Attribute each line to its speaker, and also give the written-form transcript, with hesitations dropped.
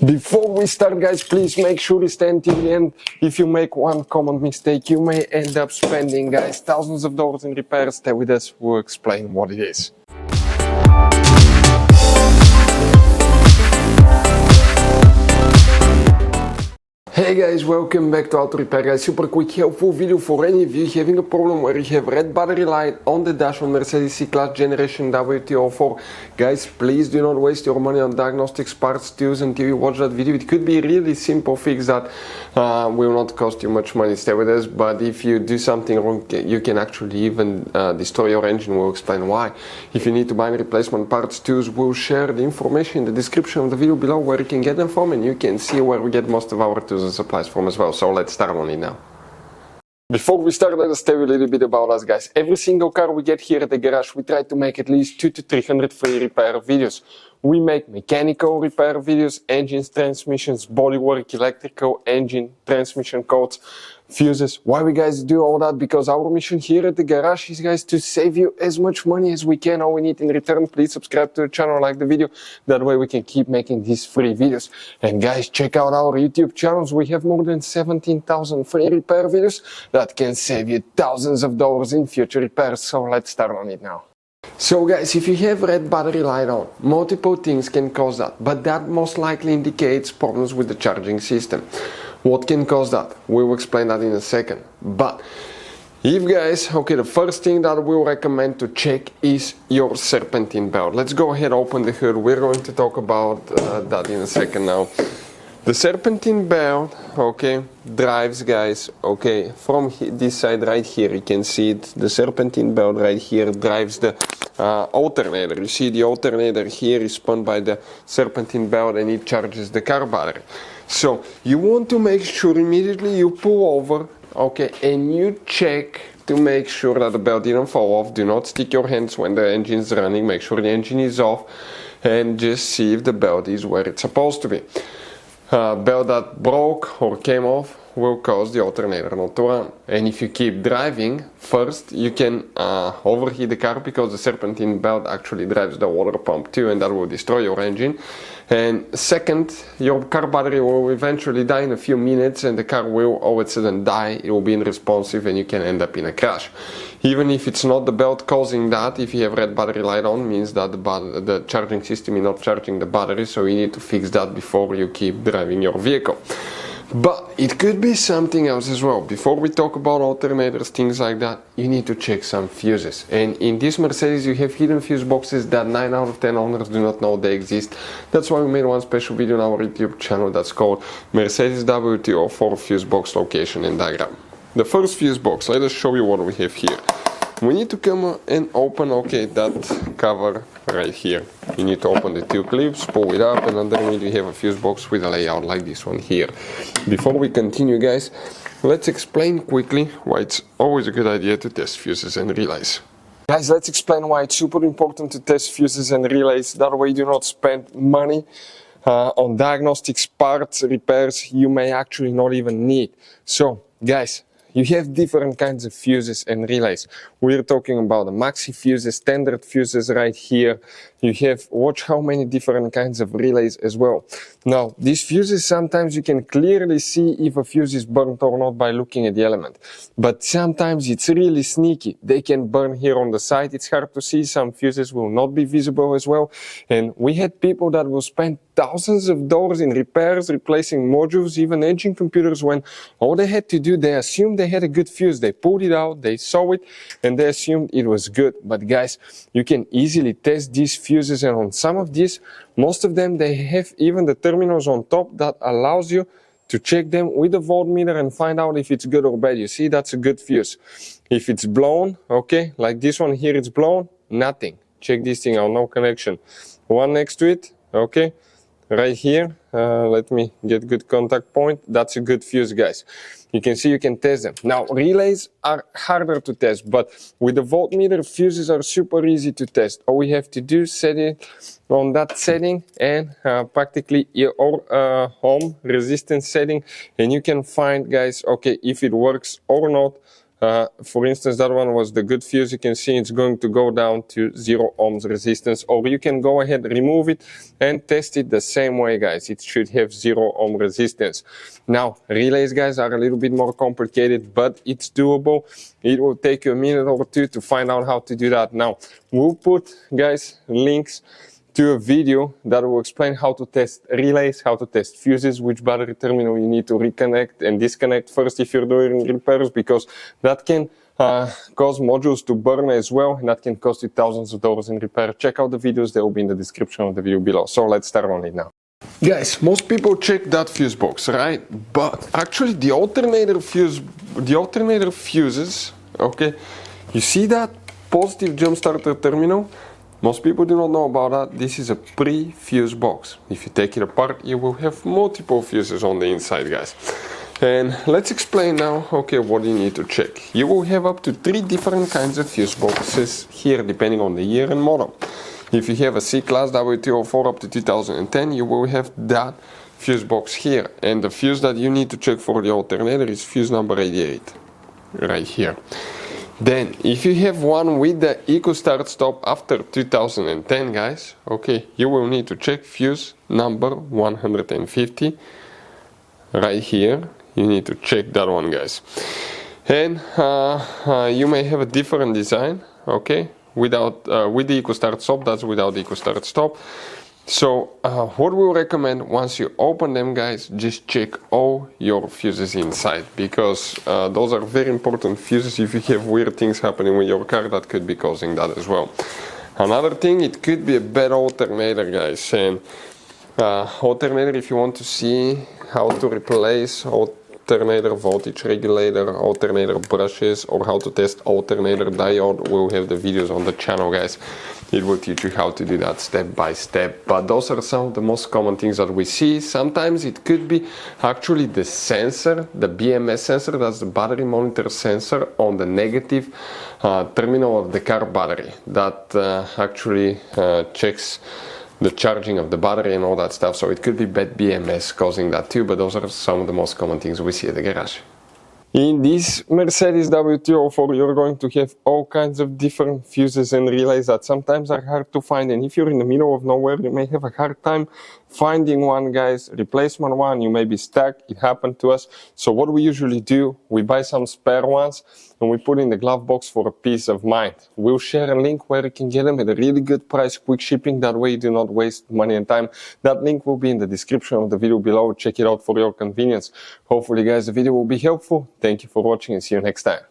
Speaker 1: Before we start, guys, please make sure you stay until the end. If you make one common mistake, you may end up spending, guys, thousands of dollars in repairs. Stay with us, we'll explain what it is. Hey guys, welcome back to Auto Repair, guys. Super quick helpful video for any of you having a problem where you have red battery light on the dash on Mercedes C Class generation W204. Guys, please do not waste your money on diagnostics, parts, tools until you watch that video. It could be a really simple fix that will not cost you much money. Stay with us, but if you do something wrong, you can actually even destroy your engine. We'll explain why. If you need to buy replacement parts, tools, we'll share the information in the description of the video below where you can get them from, and you can see where we get most of our tools and supplies from as well. So let's start on it now. Before we start, let us tell you a little bit about us, guys. Every single car we get here at the garage, we try to make at least 200 to 300 free repair videos. We make mechanical repair videos, engines, transmissions, bodywork, electrical, engine, transmission codes, fuses. Why we guys do all that? Because our mission here at the garage is, guys, to save you as much money as we can. All we need in return, please subscribe to the channel, like the video. That way we can keep making these free videos. And guys, check out our YouTube channels. We have more than 17,000 free repair videos that can save you thousands of dollars in future repairs. So let's start on it now. So guys, if you have red battery light on, multiple things can cause that, but that most likely indicates problems with the charging system. What can cause that? We will explain that in a second. But if guys, okay, the first thing that we'll recommend to check is your serpentine belt. Let's go ahead, open the hood. We're going to talk about that in a second now. The serpentine belt, okay, drives, guys, okay, from this side right here, you can see it, the serpentine belt right here drives the alternator. You see the alternator here is spun by the serpentine belt and it charges the car battery. So you want to make sure immediately you pull over, okay, and you check to make sure that the belt didn't fall off. Do not stick your hands when the engine is running. Make sure the engine is off and just see if the belt is where it's supposed to be. Belt that broke or came off will cause the alternator not to run. And if you keep driving, first you can overheat the car because the serpentine belt actually drives the water pump too, and that will destroy your engine. And second, your car battery will eventually die in a few minutes and the car will all of a sudden die. It will be unresponsive and you can end up in a crash. Even if it's not the belt causing that, if you have red battery light on, means that the charging system is not charging the battery, so you need to fix that before you keep driving your vehicle. But it could be something else as well. Before we talk about alternators, things like that, you need to check some fuses. And in this Mercedes, you have hidden fuse boxes that 9 out of 10 owners do not know they exist. That's why we made one special video on our YouTube channel that's called Mercedes W204 Fuse Box Location and Diagram. The first fuse box, let us show you what we have here. We need to come and open, okay, that cover right here. You need to open the two clips, pull it up, and underneath you have a fuse box with a layout like this one here. Before we continue, guys, let's explain quickly why it's always a good idea to test fuses and relays. Guys, let's explain why it's super important to test fuses and relays. That way you do not spend money on diagnostics, parts, repairs you may actually not even need. So, guys, you have different kinds of fuses and relays. We're talking about the maxi fuses, standard fuses right here. You have, watch how many different kinds of relays as well. Now, these fuses, sometimes you can clearly see if a fuse is burnt or not by looking at the element. But sometimes it's really sneaky. They can burn here on the side. It's hard to see. Some fuses will not be visible as well. And we had people that will spend thousands of dollars in repairs, replacing modules, even engine computers, when all they had to do, they assumed they had a good fuse. They pulled it out, they saw it, and they assumed it was good. But guys, you can easily test these fuses, and on some of these, most of them, they have even the terminals on top that allows you to check them with a voltmeter and find out if it's good or bad. You see, that's a good fuse. If it's blown, okay, like this one here, it's blown, nothing. Check this thing out, no connection. One next to it, okay. Right here, let me get good contact point. That's a good fuse, guys. You can see you can test them. Now, relays are harder to test, but with the voltmeter, fuses are super easy to test. All we have to do is set it on that setting and practically your home resistance setting, and you can find, guys, okay, if it works or not For instance, that one was the good fuse. You can see it's going to go down to 0 ohms resistance, or you can go ahead, remove it and test it the same way, guys. It should have 0 ohm resistance. Now, relays, guys, are a little bit more complicated, but it's doable. It will take you a minute or two to find out how to do that. Now, we'll put, guys, links to a video that will explain how to test relays, how to test fuses, which battery terminal you need to reconnect and disconnect first if you're doing repairs, because that can cause modules to burn as well, and that can cost you thousands of dollars in repair. Check out the videos, they will be in the description of the video below. So let's start on it now. Guys, most people check that fuse box, right? But actually the alternator fuses, okay, you see that positive jump starter terminal? Most people do not know about that. This is a pre-fuse box. If you take it apart, you will have multiple fuses on the inside, guys. And let's explain now, okay, what you need to check. You will have up to 3 different kinds of fuse boxes here, depending on the year and model. If you have a C Class W204 up to 2010, you will have that fuse box here. And the fuse that you need to check for the alternator is fuse number 88, right here. Then, if you have one with the Eco Start Stop after 2010, guys, okay, you will need to check fuse number 150, right here. You need to check that one, guys. And you may have a different design, okay, without with the Eco Start Stop. That's without the Eco Start Stop. So what we recommend, once you open them, guys, just check all your fuses inside, because those are very important fuses. If you have weird things happening with your car, that could be causing that as well. Another thing, it could be a bad alternator, guys. And alternator, if you want to see how to replace alternator voltage regulator, alternator brushes, or how to test alternator diode, we'll have the videos on the channel, guys. It will teach you how to do that step by step. But those are some of the most common things that we see. Sometimes it could be actually the sensor, the BMS sensor, that's the battery monitor sensor on the negative terminal of the car battery, that actually checks the charging of the battery and all that stuff. So it could be bad BMS causing that too, but those are some of the most common things we see at the garage. In this Mercedes W204, you're going to have all kinds of different fuses and relays that sometimes are hard to find. And if you're in the middle of nowhere, you may have a hard time finding one, guys. Replacement one, you may be stuck. It happened to us. So what we usually do, we buy some spare ones and we put in the glove box for a peace of mind. We'll share a link where you can get them at a really good price, quick shipping. That way you do not waste money and time. That link will be in the description of the video below. Check it out for your convenience. Hopefully, guys, the video will be helpful. Thank you for watching and see you next time.